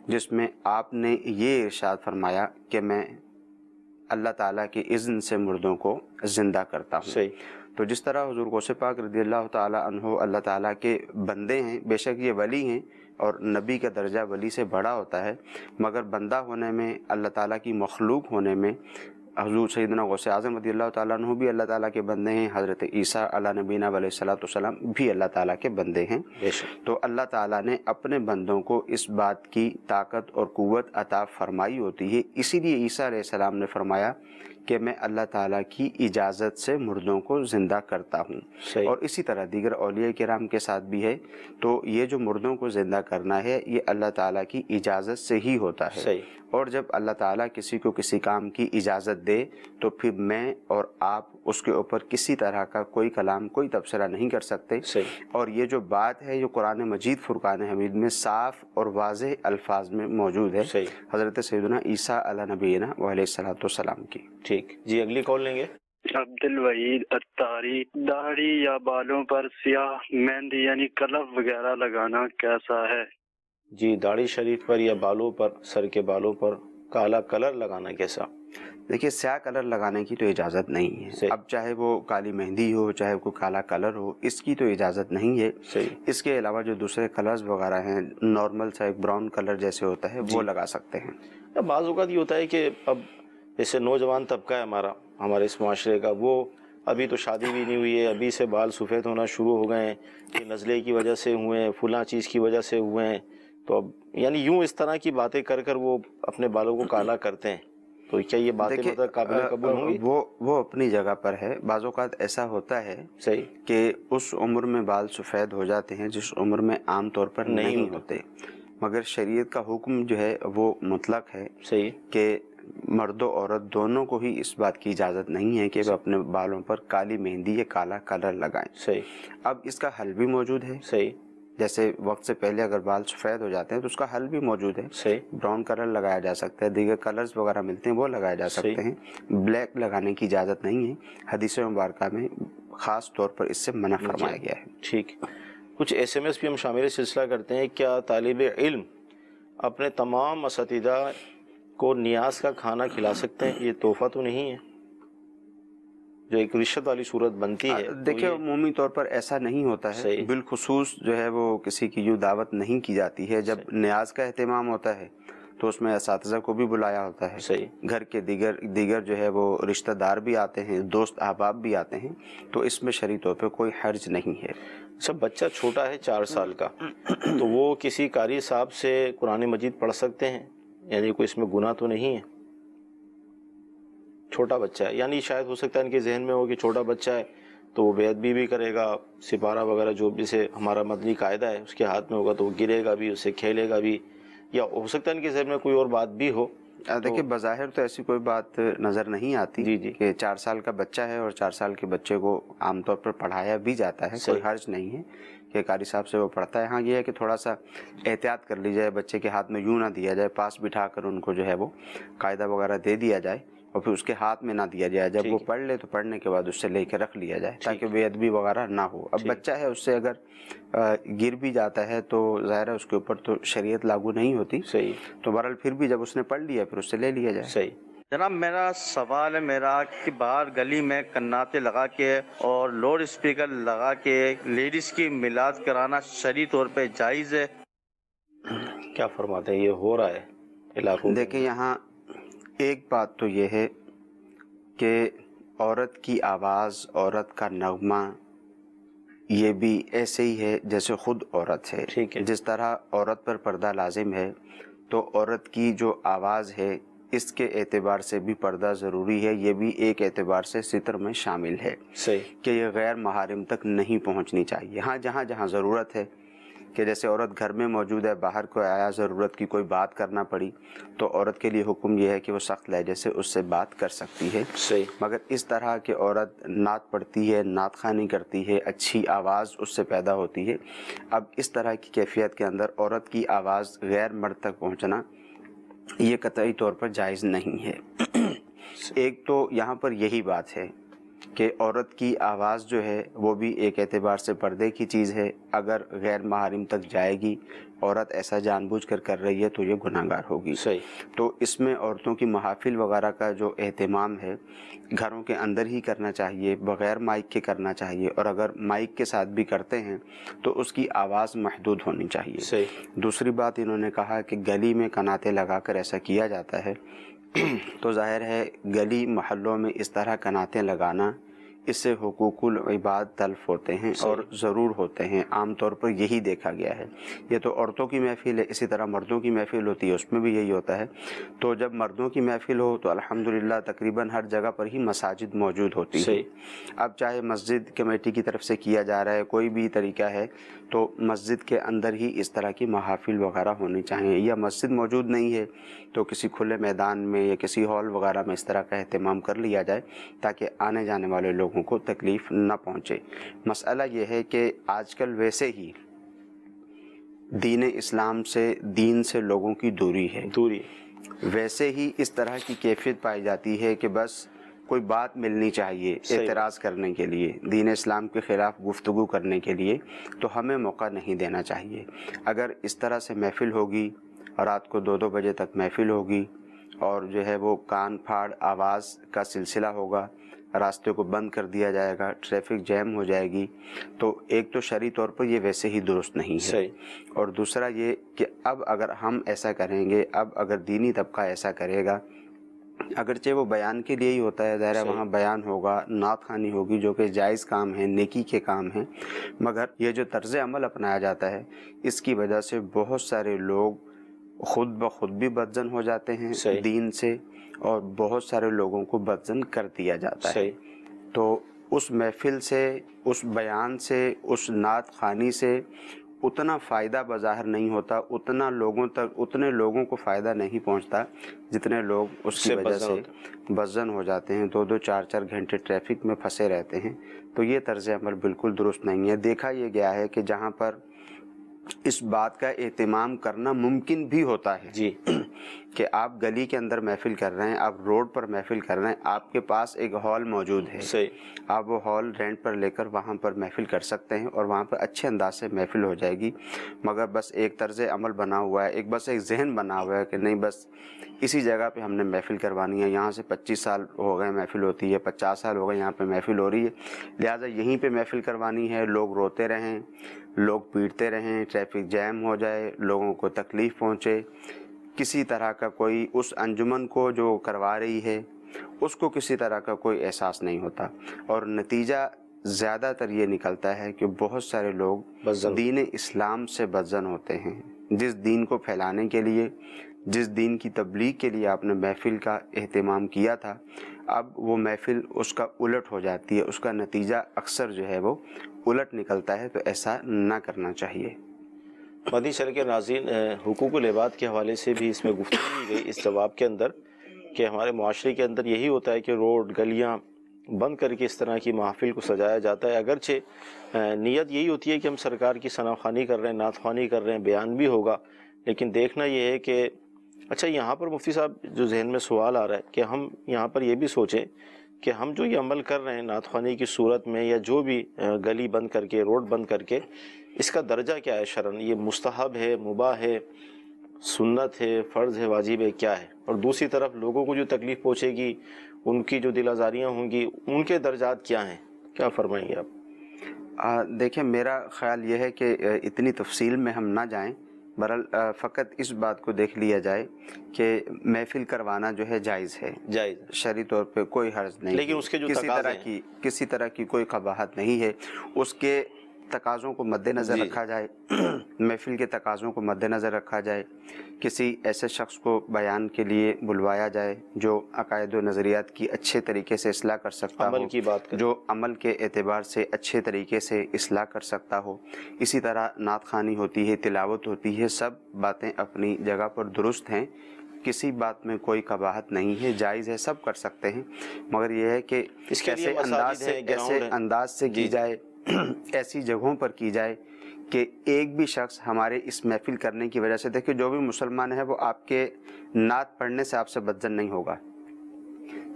جس میں آپ نے یہ ارشاد فرمایا کہ میں اللہ تعالیٰ کے اذن سے مردوں کو زندہ کرتا ہوں۔ صحیح، تو جس طرح حضور غوث پاک رضی اللہ تعالیٰ عنہ اللہ تعالیٰ کے بندے ہیں، بے شک یہ ولی ہیں اور نبی کا درجہ ولی سے بڑا ہوتا ہے، مگر بندہ ہونے میں، اللہ تعالیٰ کی مخلوق ہونے میں حضور سیدنا غوث اعظم رضی اللہ تعالیٰ عنہ بھی اللہ تعالیٰ کے بندے ہیں، حضرت عیسیٰ علی نبینا علیہ الصلاۃ والسلام بھی اللہ تعالیٰ کے بندے ہیں۔ بے شک، تو اللہ تعالیٰ نے اپنے بندوں کو اس بات کی طاقت اور قوت عطا فرمائی ہوتی ہے، اسی لیے عیسیٰ علیہ السلام نے فرمایا کہ میں اللہ تعالیٰ کی اجازت سے مردوں کو زندہ کرتا ہوں، صحیح، اور اسی طرح دیگر اولیاء کرام کے ساتھ بھی ہے۔ تو یہ جو مردوں کو زندہ کرنا ہے یہ اللہ تعالیٰ کی اجازت سے ہی ہوتا ہے، صحیح، اور جب اللہ تعالیٰ کسی کو کسی کام کی اجازت دے تو پھر میں اور آپ اس کے اوپر کسی طرح کا کوئی کلام، کوئی تبصرہ نہیں کر سکتے۔ صحیح، اور یہ جو بات ہے جو قرآن مجید فرقان حمید میں صاف اور واضح الفاظ میں موجود ہے، صحیح، حضرت سیدنا عیسیٰ علی نبینا علیہ الصلاۃ والسلام کی۔ ٹھیک جی، اگلی کال لیں گے۔ عبد الوحید اتاری، داڑھی یا بالوں پر سیاہ مہندی یعنی کلف وغیرہ لگانا کیسا ہے؟ جی، داڑھی شریف پر یا بالوں پر، سر کے بالوں پر کالا کلر لگانا کیسا؟ دیکھیے سیاہ کلر لگانے کی تو اجازت نہیں ہے، صحیح، اب چاہے وہ کالی مہندی ہو چاہے کوئی کالا کلر ہو، اس کی تو اجازت نہیں ہے۔ صحیح، اس کے علاوہ جو دوسرے کلرز وغیرہ ہیں، نارمل سا ایک براؤن کلر جیسے ہوتا ہے وہ لگا سکتے ہیں۔ بعض اوقات یہ ہوتا ہے کہ اب جیسے نوجوان طبقہ ہے ہمارے اس معاشرے کا، وہ ابھی تو شادی بھی نہیں ہوئی ہے، ابھی سے بال سفید ہونا شروع ہو گئے ہیں، کہ نزلے کی وجہ سے ہوئے ہیں، فلاں چیز کی وجہ سے ہوئے ہیں، تو اب یعنی یوں اس طرح کی باتیں کر وہ اپنے بالوں کو کالا کرتے ہیں، تو کیا یہ باتیں مطلب قابل قبول ہوں گی؟ وہ اپنی جگہ پر ہے۔ بعض اوقات ایسا ہوتا ہے صحیح، کہ اس عمر میں بال سفید ہو جاتے ہیں جس عمر میں عام طور پر نہیں ہوتے، مگر شریعت کا حکم جو ہے وہ مطلق ہے صحیح، کہ مرد و عورت دونوں کو ہی اس بات کی اجازت نہیں ہے کہ وہ اپنے بالوں پر کالی مہندی یا کالا کلر لگائیں۔ صحیح، اب اس کا حل بھی موجود ہے، صحیح، جیسے وقت سے پہلے اگر بال سفید ہو جاتے ہیں تو اس کا حل بھی موجود ہے، صحیح، براؤن کلر لگایا جا سکتا ہے، دیگر کلرز وغیرہ ملتے ہیں وہ لگائے جا سکتے ہیں، بلیک لگانے کی اجازت نہیں ہے، حدیث مبارکہ میں خاص طور پر اس سے منع فرمایا گیا ہے۔ ٹھیک، کچھ SMS بھی ہم شامل سلسلہ کرتے ہیں۔ کیا طالب علم اپنے تمام اساتذہ کو نیاز کا کھانا کھلا سکتے ہیں؟ یہ تحفہ تو نہیں ہے جو ایک رشوت والی صورت بنتی ہے؟ دیکھیں عمومی طور پر ایسا نہیں ہوتا ہے، بالخصوص جو ہے وہ کسی کی یوں دعوت نہیں کی جاتی ہے۔ جب نیاز کا اہتمام ہوتا ہے تو اس میں اساتذہ کو بھی بلایا ہوتا ہے، صحیح، گھر کے دیگر جو ہے وہ رشتہ دار بھی آتے ہیں، دوست احباب بھی آتے ہیں، تو اس میں شرعی طور پہ کوئی حرج نہیں ہے۔ سب بچہ چھوٹا ہے 4 سال کا، تو وہ کسی قاری صاحب سے قرآن مجید پڑھ سکتے ہیں؟ یعنی کوئی اس میں گناہ تو نہیں ہے؟ چھوٹا بچہ ہے، یعنی شاید ہو سکتا ہے ان کے ذہن میں ہو کہ چھوٹا بچہ ہے تو وہ بے ادبی بھی کرے گا، سپارہ وغیرہ جو بھی سے ہمارا مدنی قاعدہ ہے اس کے ہاتھ میں ہوگا تو وہ گرے گا بھی، اسے کھیلے گا بھی، یا ہو سکتا ہے ان کے ذہن میں کوئی اور بات بھی ہو۔ دیکھیں بظاہر تو ایسی کوئی بات نظر نہیں آتی جی کہ 4 سال کا بچہ ہے اور 4 سال کے بچے کو عام طور پر پڑھایا بھی جاتا ہے، کوئی حرج نہیں ہے کہ قاری صاحب سے وہ پڑھتا ہے۔ ہاں یہ ہے کہ تھوڑا سا احتیاط کر لی جائے، بچے کے ہاتھ میں یوں نہ دیا جائے، پاس بٹھا کر ان کو جو ہے وہ قاعدہ وغیرہ دے دیا جائے اور پھر اس کے ہاتھ میں نہ دیا جائے، جب وہ پڑھ لے تو پڑھنے کے بعد اس سے لے کے رکھ لیا جائے تاکہ بے ادبی وغیرہ نہ ہو۔ اب بچہ ہے، اس سے اگر گر بھی جاتا ہے تو ظاہر ہے اس کے اوپر تو شریعت لاگو نہیں ہوتی، صحیح، تو بہرحال پھر بھی جب اس نے پڑھ لیا پھر اس سے لے لیا جائے۔ صحیح۔ جناب میرا سوال ہے کہ باہر گلی میں کناتے لگا کے اور لوڈ اسپیکر لگا کے لیڈیز کی میلاد کرانا شرعی طور پہ جائز ہے؟ کیا فرماتے ہیں؟ یہ ہو رہا ہے علاقوں میں؟ دیکھیں یہاں ایک بات تو یہ ہے کہ عورت کی آواز، عورت کا نغمہ یہ بھی ایسے ہی ہے جیسے خود عورت ہے۔ ٹھیک ہے، جس طرح عورت پر پردہ لازم ہے تو عورت کی جو آواز ہے اس کے اعتبار سے بھی پردہ ضروری ہے، یہ بھی ایک اعتبار سے ستر میں شامل ہے صحیح، کہ یہ غیر محارم تک نہیں پہنچنی چاہیے۔ ہاں جہاں جہاں ضرورت ہے کہ جیسے عورت گھر میں موجود ہے، باہر کو آیا، ضرورت کی کوئی بات کرنا پڑی تو عورت کے لیے حکم یہ ہے کہ وہ سخت لہجے سے اس سے بات کر سکتی ہے. صحیح. مگر اس طرح کہ عورت نعت پڑھتی ہے، نعت خوانی کرتی ہے، اچھی آواز اس سے پیدا ہوتی ہے، اب اس طرح کی کیفیت کے اندر عورت کی آواز غیر مرد تک پہنچنا یہ قطعی طور پر جائز نہیں ہے. ایک تو یہاں پر یہی بات ہے کہ عورت کی آواز جو ہے وہ بھی ایک اعتبار سے پردے کی چیز ہے. اگر غیر محارم تک جائے گی، عورت ایسا جان بوجھ کر رہی ہے تو یہ گناہ گار ہوگی. صحیح. تو اس میں عورتوں کی محافل وغیرہ کا جو اہتمام ہے گھروں کے اندر ہی کرنا چاہیے، بغیر مائک کے کرنا چاہیے، اور اگر مائک کے ساتھ بھی کرتے ہیں تو اس کی آواز محدود ہونی چاہیے. صحیح. دوسری بات انہوں نے کہا کہ گلی میں کناتے لگا کر ایسا کیا جاتا ہے، تو ظاہر ہے گلی محلوں میں اس طرح کناتے لگانا، اس سے حقوق العباد تلف ہوتے ہیں اور ضرور ہوتے ہیں. عام طور پر یہی دیکھا گیا ہے. یہ تو عورتوں کی محفل ہے، اسی طرح مردوں کی محفل ہوتی ہے، اس میں بھی یہی ہوتا ہے. تو جب مردوں کی محفل ہو تو الحمدللہ تقریباً ہر جگہ پر ہی مساجد موجود ہوتی ہے. اب چاہے مسجد کمیٹی کی طرف سے کیا جا رہا ہے، کوئی بھی طریقہ ہے، تو مسجد کے اندر ہی اس طرح کی محافل وغیرہ ہونی چاہیے. یا مسجد موجود نہیں ہے تو کسی کھلے میدان میں یا کسی ہال وغیرہ میں اس طرح کا اہتمام کر لیا جائے تاکہ آنے جانے والے لوگوں کو تکلیف نہ پہنچے. مسئلہ یہ ہے کہ آج کل ویسے ہی دین اسلام سے، دین سے لوگوں کی دوری ہے، ویسے ہی اس طرح کی کیفیت پائی جاتی ہے کہ بس کوئی بات ملنی چاہیے اعتراض کرنے کے لیے، دین اسلام کے خلاف گفتگو کرنے کے لیے، تو ہمیں موقع نہیں دینا چاہیے. اگر اس طرح سے محفل ہوگی، رات کو 2-2 بجے تک محفل ہوگی اور جو ہے وہ کان پھاڑ آواز کا سلسلہ ہوگا، راستے کو بند کر دیا جائے گا، ٹریفک جیم ہو جائے گی، تو ایک تو شرعی طور پر یہ ویسے ہی درست نہیں ہے. اور دوسرا یہ کہ اب اگر ہم ایسا کریں گے، اب اگر دینی طبقہ ایسا کرے گا، اگرچہ وہ بیان کے لیے ہی ہوتا ہے، ظاہر ہے وہاں بیان ہوگا، نعت خوانی ہوگی جو کہ جائز کام ہیں، نیکی کے کام ہیں، مگر یہ جو طرز عمل اپنایا جاتا ہے اس کی وجہ سے بہت سارے لوگ خود بخود بھی بدزن ہو جاتے ہیں دین سے، اور بہت سارے لوگوں کو بدزن کر دیا جاتا ہے. تو اس محفل سے، اس بیان سے، اس نعت خوانی سے اتنا فائدہ بظاہر نہیں ہوتا، اتنے لوگوں کو فائدہ نہیں پہنچتا جتنے لوگ اس کی وجہ سے بدزن ہو جاتے ہیں، 2-2 4-4 گھنٹے ٹریفک میں پھنسے رہتے ہیں. تو یہ طرز عمل بالکل درست نہیں ہے. دیکھا یہ گیا ہے کہ جہاں پر اس بات کا اہتمام کرنا ممکن بھی ہوتا ہے کہ آپ گلی کے اندر محفل کر رہے ہیں، آپ روڈ پر محفل کر رہے ہیں، آپ کے پاس ایک ہال موجود ہے، آپ وہ ہال رینٹ پر لے کر وہاں پر محفل کر سکتے ہیں اور وہاں پر اچھے انداز سے محفل ہو جائے گی. مگر بس ایک طرز عمل بنا ہوا ہے، بس ایک ذہن بنا ہوا ہے کہ نہیں بس اسی جگہ پہ ہم نے محفل کروانی ہے، یہاں سے 25 سال ہو گئے محفل ہوتی ہے، 50 سال ہو گئے یہاں پہ محفل ہو رہی ہے، لہٰذا یہیں پہ محفل کروانی ہے. لوگ روتے رہیں، لوگ پیٹتے رہیں، ٹریفک جیم ہو جائے، لوگوں کو تکلیف پہنچے، کسی طرح کا کوئی اس انجمن کو جو کروا رہی ہے اس کو کسی طرح کا کوئی احساس نہیں ہوتا. اور نتیجہ زیادہ تر یہ نکلتا ہے کہ بہت سارے لوگ دین اسلام سے بدزن ہوتے ہیں. جس دین کو پھیلانے کے لیے، جس دین کی تبلیغ کے لیے آپ نے محفل کا اہتمام کیا تھا، اب وہ محفل اس کا الٹ ہو جاتی ہے، اس کا نتیجہ اکثر جو ہے وہ الٹ نکلتا ہے. تو ایسا نہ کرنا چاہیے. مدنی چینل کے ناظرین، حقوق العباد کے حوالے سے بھی اس میں گفتگو کی گئی اس جواب کے اندر کہ ہمارے معاشرے کے اندر یہی ہوتا ہے کہ روڈ گلیاں بند کر کے اس طرح کی محافل کو سجایا جاتا ہے. اگرچہ نیت یہی ہوتی ہے کہ ہم سرکار کی ثنا خوانی کر رہے ہیں، نعت خوانی کر رہے ہیں، بیان بھی ہوگا، لیکن دیکھنا یہ ہے کہ اچھا یہاں پر مفتی صاحب جو ذہن میں سوال آ رہا ہے کہ ہم یہاں پر یہ بھی سوچیں کہ ہم جو یہ عمل کر رہے ہیں نعت خوانی کی صورت میں یا جو بھی گلی بند کر کے، روڈ بند کر کے، اس کا درجہ کیا ہے شرعاً؟ یہ مستحب ہے، مباح ہے، سنت ہے، فرض ہے، واجب ہے، کیا ہے؟ اور دوسری طرف لوگوں کو جو تکلیف پہنچے گی، ان کی جو دل آزاریاں ہوں گی، ان کے درجات کیا ہیں؟ کیا فرمائیں گے آپ؟ دیکھیں میرا خیال یہ ہے کہ اتنی تفصیل میں ہم نہ جائیں، بہرحال فقط اس بات کو دیکھ لیا جائے کہ محفل کروانا جو ہے جائز ہے، شرعی طور پہ کوئی حرج نہیں، لیکن اس کے جو کسی طرح کی کوئی قباحت نہیں ہے. اس کے تقاضوں کو مد نظر رکھا جائے، محفل کے تقاضوں کو مد نظر رکھا جائے، کسی ایسے شخص کو بیان کے لیے بلوایا جائے جو عقائد و نظریات کی اچھے طریقے سے اصلاح کر سکتا ہو، عمل کی بات کریں، جو عمل کے اعتبار سے اچھے طریقے سے اصلاح کر سکتا ہو۔ اسی طرح نعت خوانی ہوتی ہے، تلاوت ہوتی ہے، سب باتیں اپنی جگہ پر درست ہیں، کسی بات میں کوئی قباحت نہیں ہے، جائز ہے، سب کر سکتے ہیں، مگر یہ ہے کہ ایسے انداز سے کی جائے، ایسی جگہوں پر کی جائے کہ ایک بھی شخص ہمارے اس محفل کرنے کی وجہ سے، دیکھیں جو بھی مسلمان ہے وہ آپ کے نعت پڑھنے سے آپ سے بدظن نہیں ہوگا،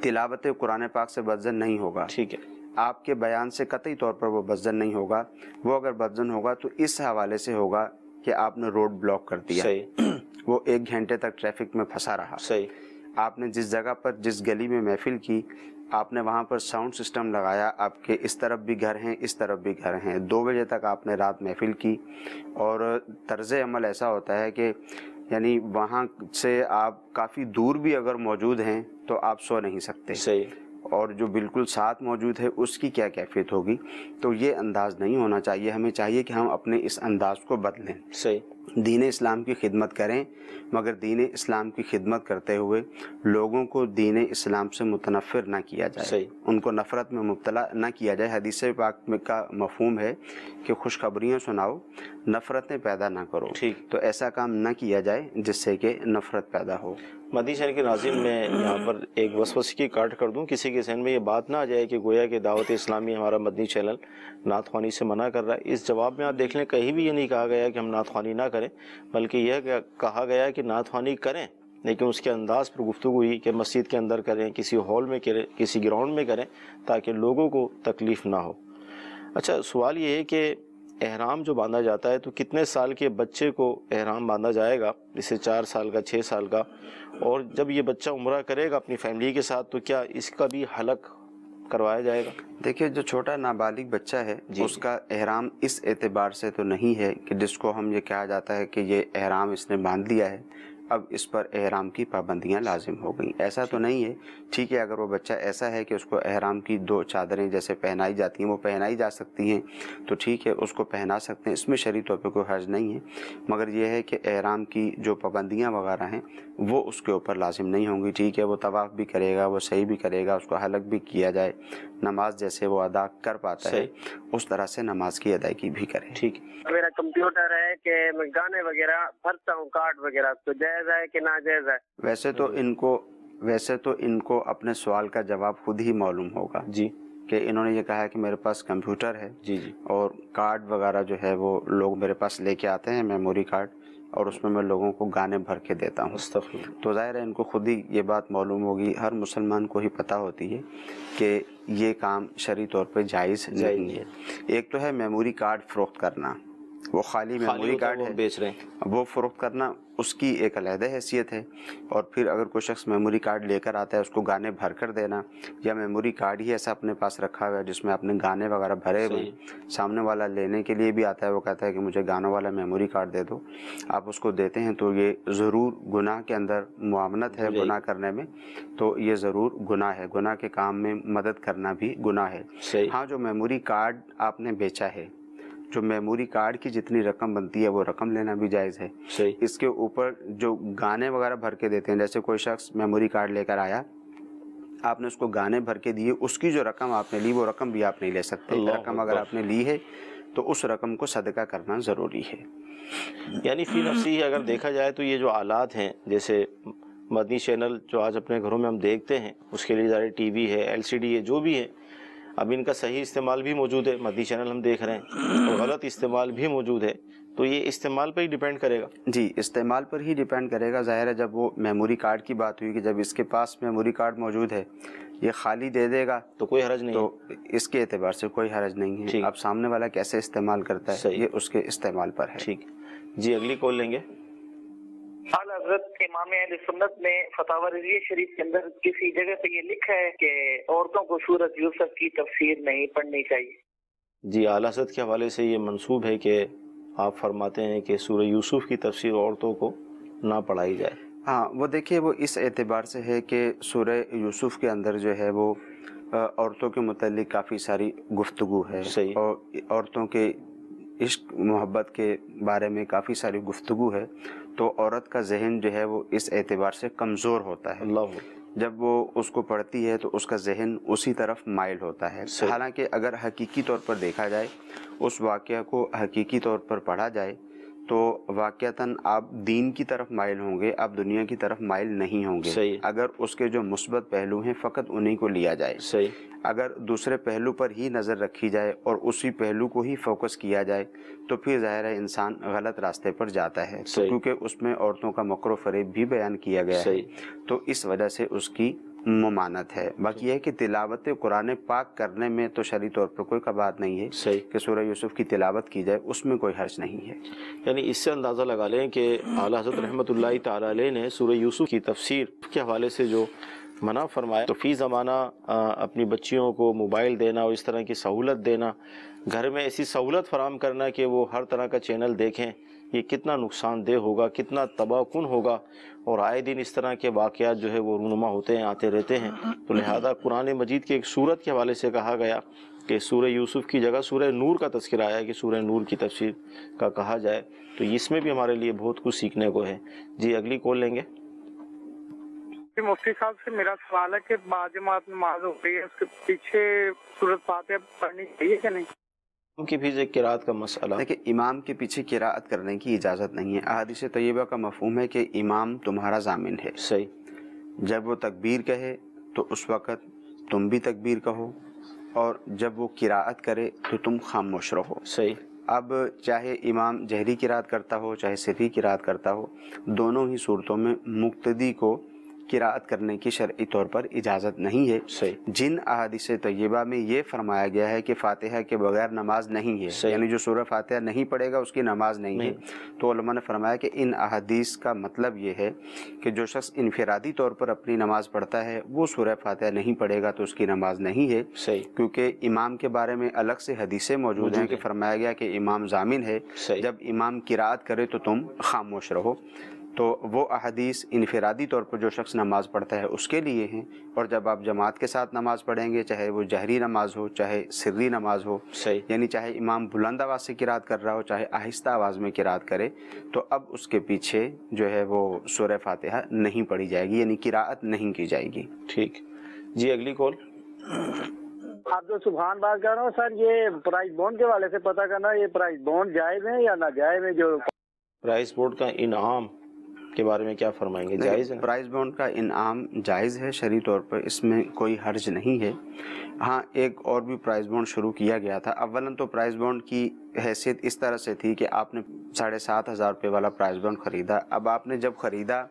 تلاوت قرآن پاک سے بدظن نہیں ہوگا، ٹھیک ہے، آپ کے بیان سے قطعی طور پر وہ بدظن نہیں ہوگا، وہ اگر بدظن ہوگا تو اس حوالے سے ہوگا کہ آپ نے روڈ بلاک کر دیا، وہ 1 گھنٹے تک ٹریفک میں پھنسا رہا، آپ نے جس جگہ پر جس گلی میں محفل کی آپ نے وہاں پر ساؤنڈ سسٹم لگایا، آپ کے اس طرف بھی گھر ہیں اس طرف بھی گھر ہیں، 2 بجے تک آپ نے رات محفل کی، اور طرز عمل ایسا ہوتا ہے کہ یعنی وہاں سے آپ کافی دور بھی اگر موجود ہیں تو آپ سو نہیں سکتے، اور جو بالکل ساتھ موجود ہے اس کی کیا کیفیت ہوگی۔ تو یہ انداز نہیں ہونا چاہیے، ہمیں چاہیے کہ ہم اپنے اس انداز کو بدلیں، دین اسلام کی خدمت کریں، مگر دین اسلام کی خدمت کرتے ہوئے لوگوں کو دین اسلام سے متنفر نہ کیا جائے، ان کو نفرت میں مبتلا نہ کیا جائے۔ حدیث پاک میں کا مفہوم ہے کہ خوشخبریاں سناؤ، نفرتیں پیدا نہ کرو، تو ایسا کام نہ کیا جائے جس سے کہ نفرت پیدا ہو۔ مدنی چینل کے ناظرین، میں یہاں پر ایک وسوسے کی کاٹ کر دوں، کسی کے ذہن میں یہ بات نہ آ جائے کہ گویا کہ دعوت اسلامی ہمارا مدنی چینل نعت خوانی سے منع کر رہا ہے۔ اس جواب میں آپ دیکھ لیں کہیں بھی یہ نہیں کہا گیا کہ ہم نعت خوانی نہ کریں، بلکہ یہ کہا گیا کہ نعت خوانی کریں، لیکن اس کے انداز پر گفتگو ہوئی کہ مسجد کے اندر کریں، کسی ہال میں کریں، کسی گراؤنڈ میں کریں، تاکہ لوگوں کو تکلیف نہ ہو۔ اچھا، سوال یہ ہے کہ احرام جو باندھا جاتا ہے تو کتنے سال کے بچے کو احرام باندھا جائے گا؟ جیسے 4 سال کا، 6 سال کا، اور جب یہ بچہ عمرہ کرے گا اپنی فیملی کے ساتھ تو کیا اس کا بھی حلق کروایا جائے گا؟ دیکھیے، جو چھوٹا نابالغ بچہ ہے اس کا احرام اس اعتبار سے تو نہیں ہے کہ جس کو ہم یہ کہا جاتا ہے کہ یہ احرام اس نے باندھ لیا ہے، اب اس پر احرام کی پابندیاں لازم ہو گئیں، ایسا تو نہیں ہے۔ ٹھیک ہے، اگر وہ بچہ ایسا ہے کہ اس کو احرام کی 2 چادریں جیسے پہنائی جاتی ہیں وہ پہنائی جا سکتی ہیں تو ٹھیک ہے، اس کو پہنا سکتے ہیں، اس میں شرعی طور پہ کوئی حرج نہیں ہے، مگر یہ ہے کہ احرام کی جو پابندیاں وغیرہ ہیں وہ اس کے اوپر لازم نہیں ہوں گی۔ ٹھیک ہے، وہ طواف بھی کرے گا، وہ صحیح بھی کرے گا، اس کو حلق بھی کیا جائے، نماز جیسے وہ ادا کر پاتا ہے اس طرح سے نماز کی ادائیگی بھی کرے۔ ٹھیک، میرا کمپیوٹر ہے کہ میں گانے وغیرہ بھرتا ہوں، کارڈ وغیرہ، تو جائز ہے کہ ناجائز ہے؟ ویسے تو ان کو اپنے سوال کا جواب خود ہی معلوم ہوگا جی، کہ انہوں نے یہ کہا ہے کہ میرے پاس کمپیوٹر ہے جی اور کارڈ وغیرہ جو ہے وہ لوگ میرے پاس لے کے آتے ہیں، میموری کارڈ، اور اس میں لوگوں کو گانے بھر کے دیتا ہوں، تو ظاہر ہے ان کو خود ہی یہ بات معلوم ہوگی، ہر مسلمان کو ہی پتہ ہوتی ہے کہ یہ کام شرعی طور پہ جائز نہیں ہے۔ ایک تو ہے میموری کارڈ فروخت کرنا، وہ خالی میموری کارڈ ہے بیچ رہے ہیں، وہ فروخت کرنا اس کی ایک علیحدہ حیثیت ہے، اور پھر اگر کوئی شخص میموری کارڈ لے کر آتا ہے اس کو گانے بھر کر دینا، یا میموری کارڈ ہی ایسا اپنے پاس رکھا ہوا ہے جس میں اپنے گانے وغیرہ بھرے ہوئے ہیں، سامنے والا لینے کے لیے بھی آتا ہے، وہ کہتا ہے کہ مجھے گانوں والا میموری کارڈ دے دو، آپ اس کو دیتے ہیں، تو یہ ضرور گناہ کے اندر معاونت ہے، گناہ کرنے میں، تو یہ ضرور گناہ ہے، گناہ کے کام میں مدد کرنا بھی گناہ ہے۔ ہاں، جو میموری کارڈ آپ نے بیچا ہے، جو میموری کارڈ کی جتنی رقم بنتی ہے وہ رقم لینا بھی جائز ہے۔ اس کے اوپر جو گانے وغیرہ بھر کے دیتے ہیں، جیسے کوئی شخص میموری کارڈ لے کر آیا، آپ نے اس کو گانے بھر کے دیے، اس کی جو رقم آپ نے لی وہ رقم بھی آپ نہیں لے سکتے، رقم اگر آپ نے لی ہے تو اس رقم کو صدقہ کرنا ضروری ہے۔ یعنی فی نفسی اگر دیکھا جائے تو یہ جو آلات ہیں، جیسے مدنی چینل جو آج اپنے گھروں میں ہم دیکھتے ہیں، اس کے لیے ظاہر ٹی وی ہے، LCD ہے، جو بھی ہے، اب ان کا صحیح استعمال بھی موجود ہے، مدنی چینل ہم دیکھ رہے ہیں، اور غلط استعمال بھی موجود ہے، تو یہ استعمال پر ہی ڈیپینڈ کرے گا؟ جی، استعمال پر ہی ڈیپینڈ کرے گا۔ ظاہر ہے جب وہ میموری کارڈ کی بات ہوئی کہ جب اس کے پاس میموری کارڈ موجود ہے، یہ خالی دے دے گا تو کوئی حرج نہیں، تو اس کے اعتبار سے کوئی حرج نہیں ہے۔ اب سامنے والا کیسے استعمال کرتا ہے یہ اس کے استعمال پر ہے۔ ٹھیک جی، اگلی کال لیں گے۔ اعلیٰ حضرت امام اہل سنت نے فتاوی رضویہ شریف کے اندر کسی جگہ پہ یہ لکھا ہے کہ عورتوں کو سورۃ یوسف کی تفسیر نہیں پڑھنی چاہیے؟ جی، اعلیٰ حضرت کے حوالے سے یہ منسوب ہے کہ آپ فرماتے ہیں کہ سورہ یوسف کی تفسیر عورتوں کو نہ پڑھائی جائے۔ ہاں، وہ دیکھیے، وہ اس اعتبار سے ہے کہ سورہ یوسف کے اندر جو ہے وہ عورتوں کے متعلق کافی ساری گفتگو ہے، اور عورتوں کے عشق محبت کے بارے میں کافی ساری گفتگو ہے، تو عورت کا ذہن جو ہے وہ اس اعتبار سے کمزور ہوتا ہے۔ اللہ، جب وہ اس کو پڑھتی ہے تو اس کا ذہن اسی طرف مائل ہوتا ہے۔ حالانکہ اگر حقیقی طور پر دیکھا جائے، اس واقعہ کو حقیقی طور پر پڑھا جائے تو واقعتاً آپ دین کی طرف مائل ہوں گے، آپ دنیا کی طرف مائل نہیں ہوں گے۔ اگر اس کے جو مثبت پہلو ہیں فقط انہیں کو لیا جائے، اگر دوسرے پہلو پر ہی نظر رکھی جائے اور اسی پہلو کو ہی فوکس کیا جائے تو پھر ظاہر ہے انسان غلط راستے پر جاتا ہے، کیونکہ اس میں عورتوں کا مکر و فریب بھی بیان کیا گیا ہے، تو اس وجہ سے اس کی ممانعت ہے۔ باقی یہ ہے کہ تلاوت قرآن پاک کرنے میں تو شرعی طور پر کوئی بات نہیں ہے کہ سورہ یوسف کی تلاوت کی جائے، اس میں کوئی حرج نہیں ہے۔ یعنی اس سے اندازہ لگا لیں کہ اعلیٰ حضرت رحمۃ اللہ تعالی علیہ نے سورہ یوسف کی تفسیر کے حوالے سے جو منع فرمایا، تو فی زمانہ اپنی بچیوں کو موبائل دینا اور اس طرح کی سہولت دینا، گھر میں ایسی سہولت فراہم کرنا کہ وہ ہر طرح کا چینل دیکھیں، یہ کتنا نقصان دہ ہوگا، کتنا تباہ کن ہوگا، اور آئے دن اس طرح کے واقعات جو ہے وہ رونما ہوتے ہیں، آتے رہتے ہیں۔ تو لہذا قرآن مجید کے ایک سورت کے حوالے سے کہا گیا کہ سورہ یوسف کی جگہ سورہ نور کا تذکرہ آیا کہ سورہ نور کی تفسیر کا کہا جائے، تو اس میں بھی ہمارے لیے بہت کچھ سیکھنے کو ہے۔ جی اگلی کال لیں گے۔ مفتی صاحب سے میرا سوال ہے کہ باجماعت نماز ہو رہی ہے، اس کے پیچھے سورۃ فاتحہ پڑھنی چاہیے کہ نہیں؟ امام کے پیچھے قرات کا مسئلہ، دیکھیں امام کے پیچھے قرات کرنے کی اجازت نہیں ہے۔ احادیث طیبہ کا مفہوم ہے کہ امام تمہارا ضامن ہے، صحیح، جب وہ تکبیر کہے تو اس وقت تم بھی تکبیر کہو، اور جب وہ قرات کرے تو تم خاموش رہو۔ صحیح۔ اب چاہے امام جہری قرات کرتا ہو چاہے سری قرات کرتا ہو، دونوں ہی صورتوں میں مقتدی کو قرات کرنے کی شرعی طور پر اجازت نہیں ہے۔ جن احادیث طیبہ میں یہ فرمایا گیا ہے کہ فاتحہ کے بغیر نماز نہیں ہے، یعنی جو سورہ فاتحہ نہیں پڑھے گا اس کی نماز نہیں ہے، تو علماء نے فرمایا کہ ان احادیث کا مطلب یہ ہے کہ جو شخص انفرادی طور پر اپنی نماز پڑھتا ہے وہ سورہ فاتحہ نہیں پڑھے گا تو اس کی نماز نہیں ہے، کیونکہ امام کے بارے میں الگ سے حدیثیں موجود ہیں کہ فرمایا گیا کہ امام ضامن ہے، جب امام قرات کرے تو تم خاموش رہو۔ تو وہ احادیث انفرادی طور پر جو شخص نماز پڑھتا ہے اس کے لیے ہیں، اور جب آپ جماعت کے ساتھ نماز پڑھیں گے، چاہے وہ جہری نماز ہو چاہے سری نماز ہو، یعنی چاہے امام بلند آواز سے قرات کر رہا ہو چاہے آہستہ آواز میں قرات کرے، تو اب اس کے پیچھے جو ہے وہ سورہ فاتحہ نہیں پڑھی جائے گی، یعنی قرات نہیں کی جائے گی۔ ٹھیک، جی اگلی کال۔ آپ جو سبحان بات کر رہا ہوں سر، یہ پرائز بونڈ کے والے سے پتہ کرنا، یہ پرائز بونڈ جائز ہے یا ناجائز ہے؟ جو پرائز بونڈ کا انعام کے بارے میں کیا فرمائیں گے؟ جائز ہے؟ پرائز بونڈ کا انعام جائز ہے شرعی طور پر، اس میں کوئی حرج نہیں ہے۔ ہاں ایک اور بھی پرائز بونڈ شروع کیا گیا تھا۔ اولاً تو پرائز بونڈ کی حیثیت اس طرح سے تھی کہ آپ نے 7,500 روپے والا پرائز بونڈ خریدا، اب آپ نے جب خریدا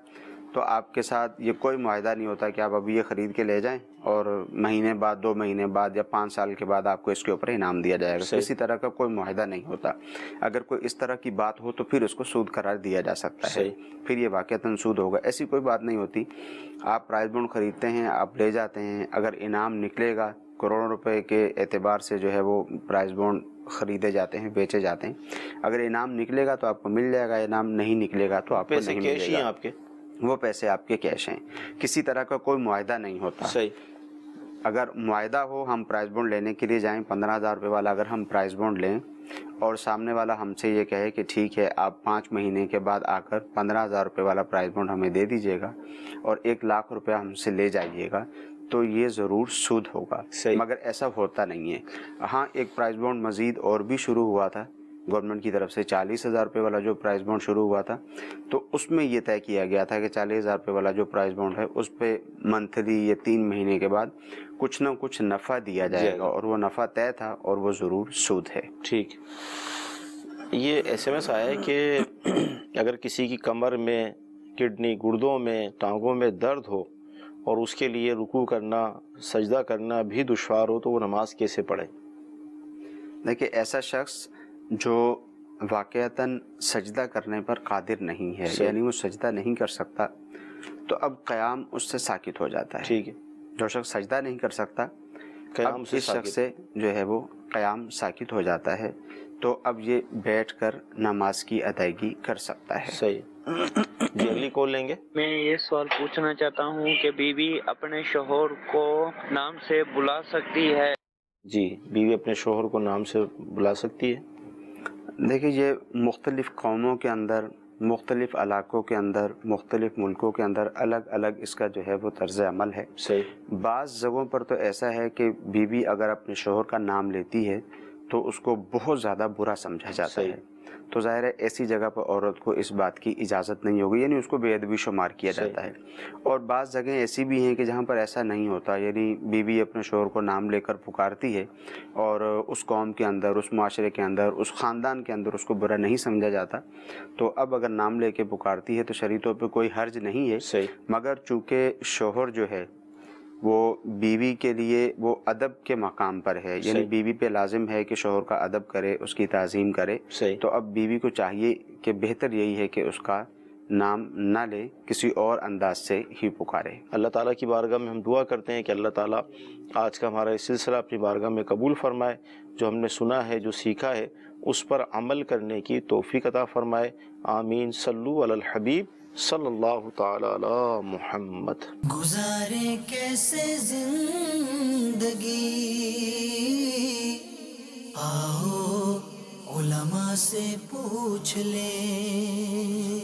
تو آپ کے ساتھ یہ کوئی معاہدہ نہیں ہوتا کہ آپ ابھی یہ خرید کے لے جائیں اور مہینے بعد 2 مہینے بعد یا 5 سال کے بعد آپ کو اس کے اوپر انعام دیا جائے گا، کسی طرح کا کوئی معاہدہ نہیں ہوتا۔ اگر کوئی اس طرح کی بات ہو تو پھر اس کو سود قرار دیا جا سکتا ہے، پھر یہ واقعتاً سود ہوگا، ایسی کوئی بات نہیں ہوتی۔ آپ پرائز بونڈ خریدتے ہیں، آپ لے جاتے ہیں، اگر انعام نکلے گا، کروڑوں روپے کے اعتبار سے جو ہے وہ پرائز بونڈ خریدے جاتے ہیں، بیچے جاتے ہیں، اگر انعام نکلے گا تو آپ کو مل جائے گا، انعام نہیں نکلے گا تو آپ کو نہیں ملے گا۔ آپ کے وہ پیسے آپ کے کیش ہیں، کسی طرح کا کوئی معاہدہ نہیں ہوتا۔ اگر معاہدہ ہو، ہم پرائز بونڈ لینے کے لیے جائیں 15,000 روپے والا، اگر ہم پرائز بونڈ لیں اور سامنے والا ہم سے یہ کہے کہ ٹھیک ہے آپ 5 مہینے کے بعد آ کر 15,000 روپے والا پرائز بونڈ ہمیں دے دیجیے گا اور 1,00,000 روپے ہم سے لے جائیے گا، تو یہ ضرور سود ہوگا، مگر ایسا ہوتا نہیں ہے۔ ہاں ایک پرائز بونڈ مزید اور بھی شروع ہوا تھا گورنمنٹ کی طرف سے، 40,000 روپے والا جو پرائز بونڈ شروع ہوا تھا، تو اس میں یہ طے کیا گیا تھا کہ 40,000 روپے والا جو پرائز بونڈ ہے اس پہ منتھلی یا 3 مہینے کے بعد کچھ نہ کچھ نفع دیا جائے گا، اور وہ نفع طے تھا اور وہ ضرور سود ہے۔ ٹھیک، یہ SMS آیا ہے کہ اگر کسی کی کمر میں، کڈنی، گردوں میں، ٹانگوں میں درد ہو اور اس کے لیے رکوع کرنا، سجدہ کرنا بھی دشوار ہو تو وہ نماز کیسے پڑھے؟ دیکھیں ایسا شخص جو واقعتاً سجدہ کرنے پر قادر نہیں ہے، یعنی وہ سجدہ نہیں کر سکتا، تو اب قیام اس سے ساکت ہو جاتا ہے۔ ٹھیک ہے، جو شخص سجدہ نہیں کر سکتا قیام اس شخص سے جو ہے وہ قیام ساکت ہو جاتا ہے، تو اب یہ بیٹھ کر نماز کی ادائیگی کر سکتا ہے۔ صحیح، جی اگلی کال لیں گے۔ میں یہ سوال پوچھنا چاہتا ہوں کہ بیوی اپنے شوہر کو نام سے بلا سکتی ہے؟ جی، بیوی اپنے شوہر کو نام سے بلا سکتی ہے؟ دیکھیے یہ مختلف قوموں کے اندر، مختلف علاقوں کے اندر، مختلف ملکوں کے اندر الگ الگ اس کا جو ہے وہ طرز عمل ہے. صحیح. بعض جگہوں پر تو ایسا ہے کہ بیوی اگر اپنے شوہر کا نام لیتی ہے تو اس کو بہت زیادہ برا سمجھا جاتا ہے. تو ظاہر ہے ایسی جگہ پر عورت کو اس بات کی اجازت نہیں ہوگی، یعنی اس کو بے ادبی شمار کیا جاتا ہے. اور بعض جگہیں ایسی بھی ہیں کہ جہاں پر ایسا نہیں ہوتا، یعنی بیوی اپنے شوہر کو نام لے کر پکارتی ہے اور اس قوم کے اندر، اس معاشرے کے اندر، اس خاندان کے اندر اس کو برا نہیں سمجھا جاتا. تو اب اگر نام لے کے پکارتی ہے تو شرعی طور پہ کوئی حرج نہیں ہے. مگر چونکہ شوہر جو ہے وہ بیوی کے لیے وہ ادب کے مقام پر ہے، یعنی بیوی پہ لازم ہے کہ شوہر کا ادب کرے، اس کی تعظیم کرے. تو اب بیوی کو چاہیے کہ بہتر یہی ہے کہ اس کا نام نہ لے، کسی اور انداز سے ہی پکارے. اللہ تعالیٰ کی بارگاہ میں ہم دعا کرتے ہیں کہ اللہ تعالیٰ آج کا ہمارا یہ سلسلہ اپنی بارگاہ میں قبول فرمائے. جو ہم نے سنا ہے، جو سیکھا ہے، اس پر عمل کرنے کی توفیق عطا فرمائے. آمین. صلو علی الحبیب صلی اللہ تعالی علی محمد. گزارے کیسے زندگی، آؤ علماء سے پوچھ لیں.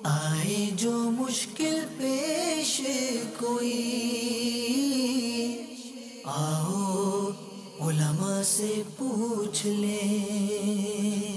آئے جو مشکل پیش کوئی، آؤ علماء سے پوچھ لیں.